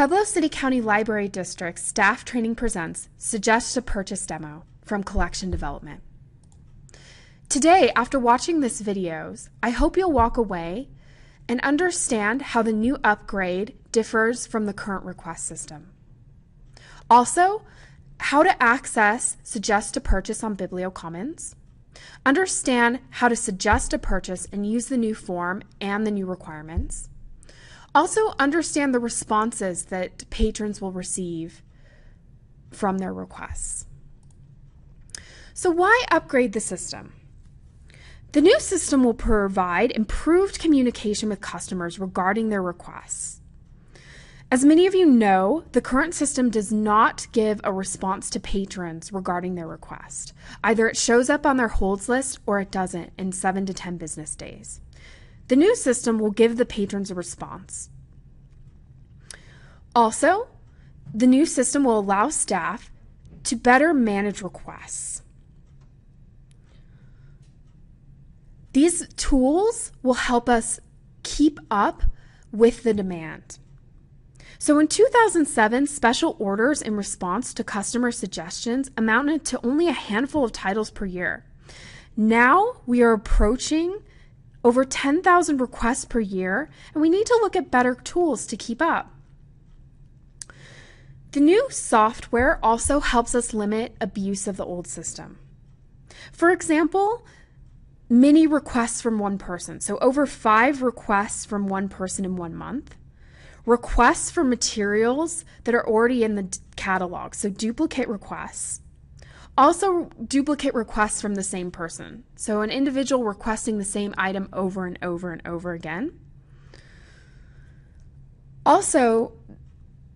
Pueblo City County Library District Staff Training presents Suggest a Purchase Demo from Collection Development. Today, after watching this videos, I hope you'll walk away and understand how the new upgrade differs from the current request system. Also, how to access Suggest a Purchase on BiblioCommons, understand how to suggest a purchase and use the new form and the new requirements. Also, understand the responses that patrons will receive from their requests. So why upgrade the system? The new system will provide improved communication with customers regarding their requests. As many of you know, the current system does not give a response to patrons regarding their request. Either it shows up on their holds list or it doesn't in 7 to 10 business days. The new system will give the patrons a response. Also, the new system will allow staff to better manage requests. These tools will help us keep up with the demand. So in 2007, special orders in response to customer suggestions amounted to only a handful of titles per year. Now we are approaching over 10,000 requests per year, and we need to look at better tools to keep up. The new software also helps us limit abuse of the old system. For example, many requests from one person, so over 5 requests from one person in 1 month. Requests for materials that are already in the catalog, so duplicate requests. Also, duplicate requests from the same person, so an individual requesting the same item over and over and over again. Also,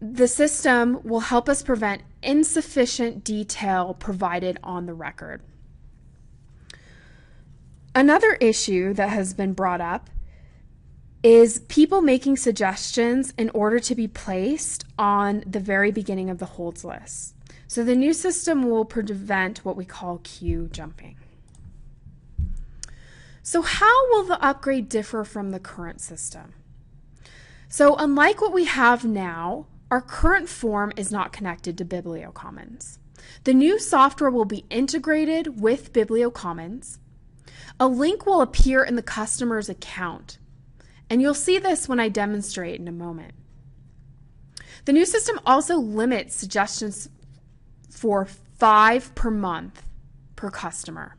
the system will help us prevent insufficient detail provided on the record. Another issue that has been brought up is people making suggestions in order to be placed on the very beginning of the holds list. So the new system will prevent what we call queue jumping. So how will the upgrade differ from the current system? So unlike what we have now, our current form is not connected to BiblioCommons. The new software will be integrated with BiblioCommons. A link will appear in the customer's account, and you'll see this when I demonstrate in a moment. The new system also limits suggestions for 5 per month per customer.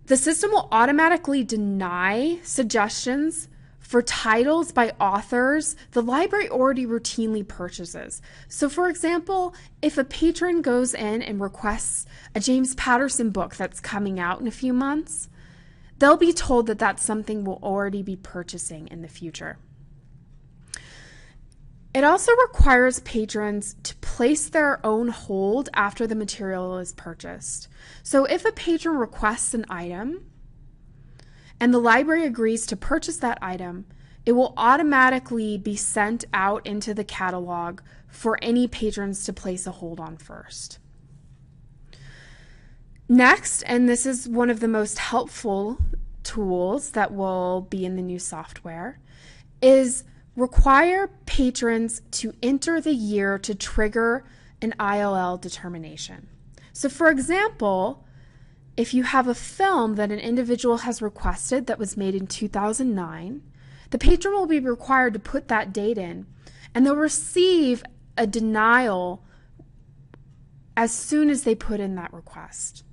The system will automatically deny suggestions for titles by authors the library already routinely purchases. So for example, if a patron goes in and requests a James Patterson book that's coming out in a few months, they'll be told that that's something we'll already be purchasing in the future. It also requires patrons to place their own hold after the material is purchased. So if a patron requests an item and the library agrees to purchase that item, it will automatically be sent out into the catalog for any patrons to place a hold on first. Next, and this is one of the most helpful tools that will be in the new software, is require patrons to enter the year to trigger an ILL determination. So for example, if you have a film that an individual has requested that was made in 2009, the patron will be required to put that date in, and they'll receive a denial as soon as they put in that request.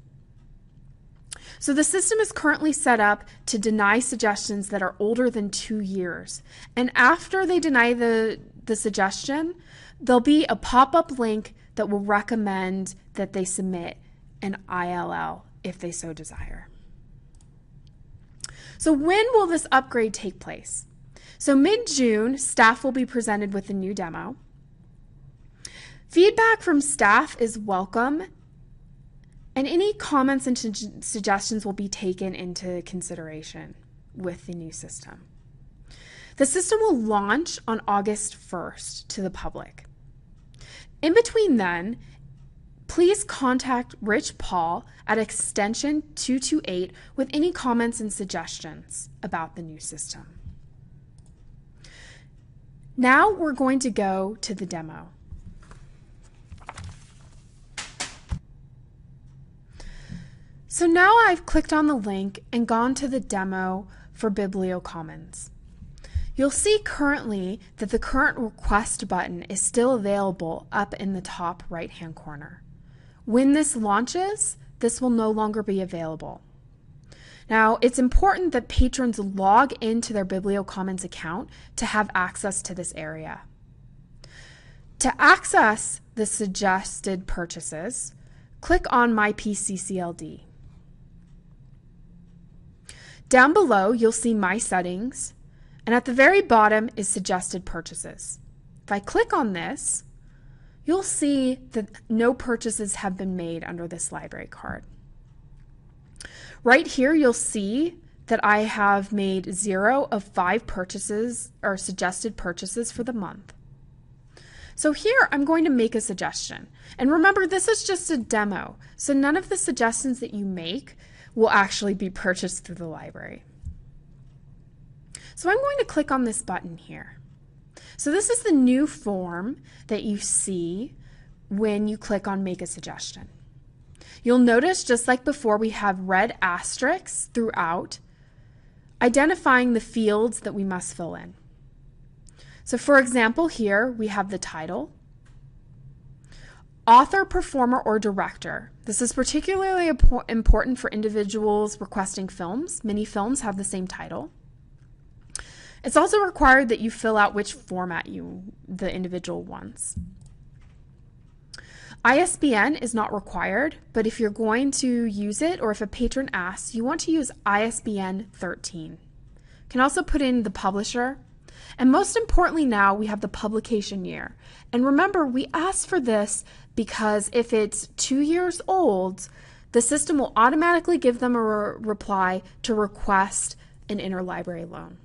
So the system is currently set up to deny suggestions that are older than 2 years. And after they deny the suggestion, there'll be a pop-up link that will recommend that they submit an ILL if they so desire. So when will this upgrade take place? So mid-June, staff will be presented with a new demo. Feedback from staff is welcome, and any comments and suggestions will be taken into consideration with the new system. The system will launch on August 1st to the public. In between then, please contact Rich Paul at extension 228 with any comments and suggestions about the new system. Now we're going to go to the demo. So now I've clicked on the link and gone to the demo for BiblioCommons. You'll see currently that the current request button is still available up in the top right-hand corner. When this launches, this will no longer be available. Now, it's important that patrons log into their BiblioCommons account to have access to this area. To access the suggested purchases, click on My PCCLD. Down below, you'll see My Settings, and at the very bottom is Suggested Purchases. If I click on this, you'll see that no purchases have been made under this library card. Right here, you'll see that I have made 0 of 5 purchases or suggested purchases for the month. So here, I'm going to make a suggestion. And remember, this is just a demo, so none of the suggestions that you make will actually be purchased through the library. So I'm going to click on this button here. So this is the new form that you see when you click on Make a Suggestion. You'll notice, just like before, we have red asterisks throughout, identifying the fields that we must fill in. So for example, here we have the title, author, performer, or director. This is particularly important for individuals requesting films. Many films have the same title. It's also required that you fill out which format the individual wants. ISBN is not required, but if you're going to use it, or if a patron asks, you want to use ISBN 13. You can also put in the publisher. And most importantly now, we have the publication year. And remember, we asked for this because if it's 2 years old, the system will automatically give them a reply to request an interlibrary loan.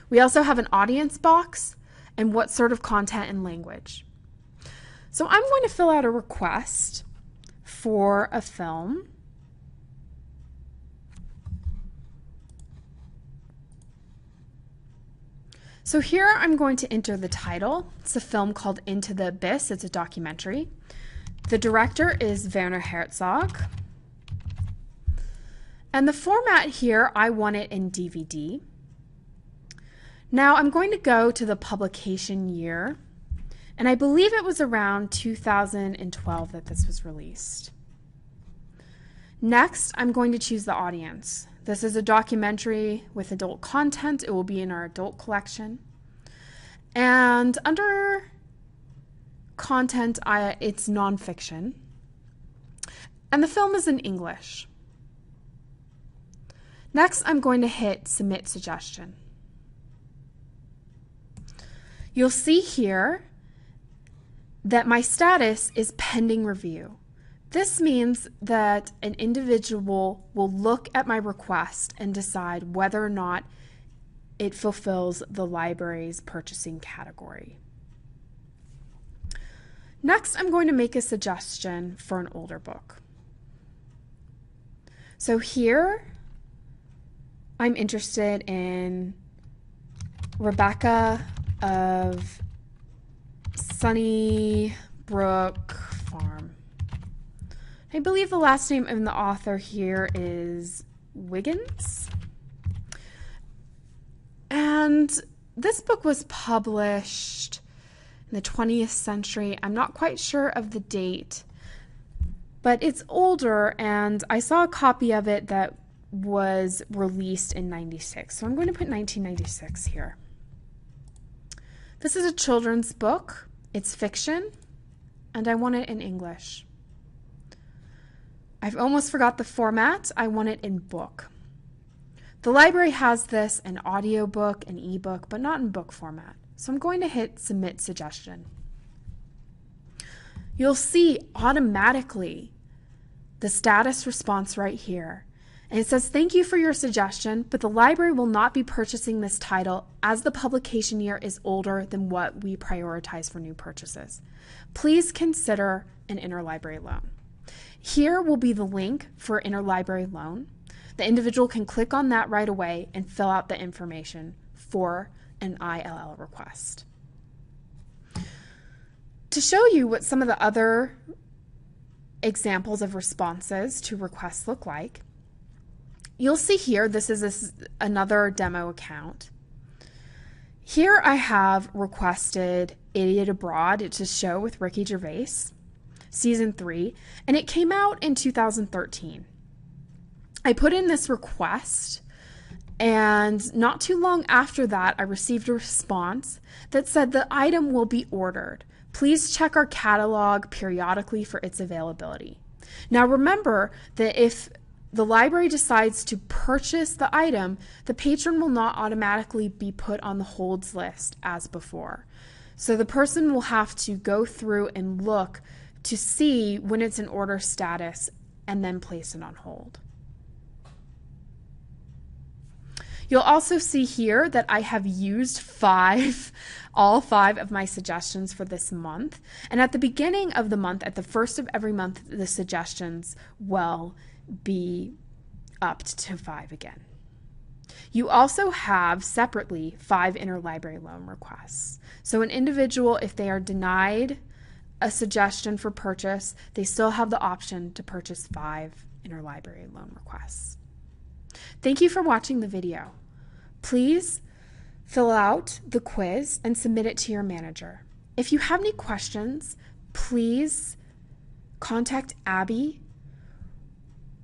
We also have an audience box and what sort of content and language. So I'm going to fill out a request for a film. So here I'm going to enter the title. It's a film called Into the Abyss. It's a documentary. The director is Werner Herzog. And the format here, I want it in DVD. Now I'm going to go to the publication year, and I believe it was around 2012 that this was released. Next, I'm going to choose the audience. This is a documentary with adult content. It will be in our adult collection. And under content, it's nonfiction. And the film is in English. Next, I'm going to hit Submit Suggestion. You'll see here that my status is pending review. This means that an individual will look at my request and decide whether or not it fulfills the library's purchasing category. Next, I'm going to make a suggestion for an older book. So here, I'm interested in Rebecca of Sunnybrook Farm. I believe the last name of the author here is Wiggins. And this book was published in the 20th century. I'm not quite sure of the date, but it's older, and I saw a copy of it that was released in 96. So I'm going to put 1996 here. This is a children's book. It's fiction, and I want it in English. I've almost forgot the format. I want it in book. The library has this in audiobook and ebook, but not in book format. So I'm going to hit Submit Suggestion. You'll see automatically the status response right here. And it says, thank you for your suggestion, but the library will not be purchasing this title as the publication year is older than what we prioritize for new purchases. Please consider an interlibrary loan. Here will be the link for interlibrary loan. The individual can click on that right away and fill out the information for an ILL request. To show you what some of the other examples of responses to requests look like, you'll see here, this is another demo account. Here I have requested Idiot Abroad. It's a show with Ricky Gervais, season 3, and it came out in 2013. I put in this request, and not too long after that, I received a response that said the item will be ordered. Please check our catalog periodically for its availability. Now remember that if the library decides to purchase the item, the patron will not automatically be put on the holds list as before. So the person will have to go through and look to see when it's in order status and then place it on hold. You'll also see here that I have used all five of my suggestions for this month. And at the beginning of the month, at the first of every month, the suggestions will be upped to 5 again. You also have separately 5 interlibrary loan requests. So an individual, if they are denied a suggestion for purchase, they still have the option to purchase 5 interlibrary loan requests. Thank you for watching the video. Please fill out the quiz and submit it to your manager. If you have any questions, please contact Abby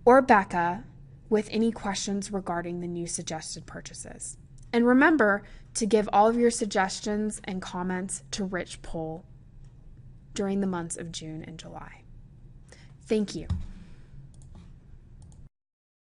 or Becca with any questions regarding the new suggested purchases. And remember to give all of your suggestions and comments to Rich Pohl during the months of June and July. Thank you.